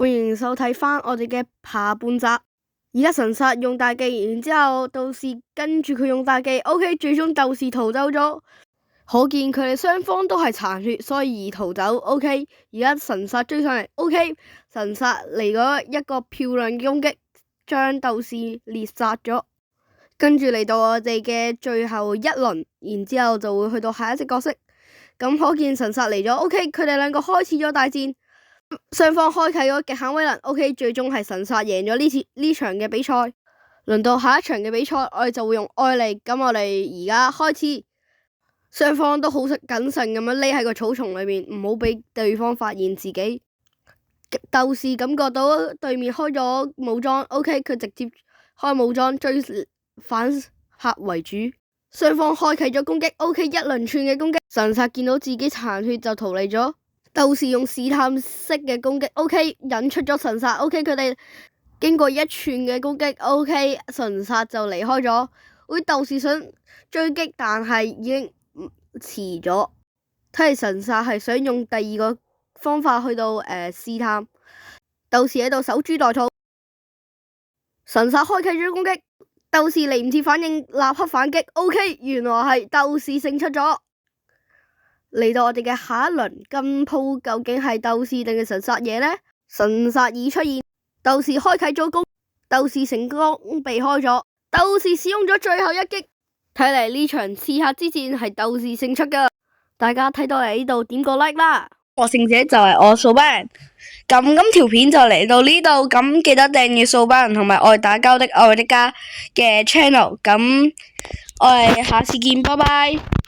歡迎收睇翻我哋嘅下半集。而家神煞用大技，然之後道士跟住佢用大技，OK， 最終道士逃走咗。可見佢哋雙方都係殘血，所以而逃走。OK， 而家神煞追上嚟，OK， 神煞嚟咗一個漂亮嘅攻擊，將道士獵殺咗。跟住嚟到我哋嘅最後一輪，然之後就會去到下一隻角色。咁可見神煞嚟咗，OK， 佢哋兩個開始咗大戰。雙方開啟咗極限威能，OK， 最終係神煞贏咗呢場嘅比賽。輪到下一場嘅比賽，我哋就會用愛嚟。咁我哋而家開始，雙方都好謹慎咁樣匿喺個草叢裏面，唔好俾對方發現自己。鬥士感覺到對面開咗武裝，OK， 佢直接開武裝追反客為主。雙方開啟咗攻擊，OK， 一連串嘅攻擊。神煞見到自己殘血就逃離咗。鬥士用試探式嘅攻擊，OK， 引出咗神煞，OK， 佢哋經過一串嘅攻擊，OK， 神煞就離開咗。鬥士想追擊，但係已經遲咗。睇嚟神煞係想用第二個方法去到試探。鬥士喺度守株待兔。神煞開啟咗攻擊，鬥士嚟唔切反應，立刻反擊，OK， 原來係鬥士勝出咗。嚟到我哋嘅下一輪，今鋪究竟係鬥士定係神煞贏呢？神煞已出現，鬥士開啟咗攻，鬥士成功避開咗，鬥士使用咗最後一擊。睇嚟呢場刺客之戰係鬥士勝出噶。大家睇到嚟呢度點個 like 啦！獲勝者就係我掃班人。咁今條片就嚟到呢度，咁記得訂閱掃班人同埋愛打交的愛的家嘅 channel。咁我哋下次見，拜拜。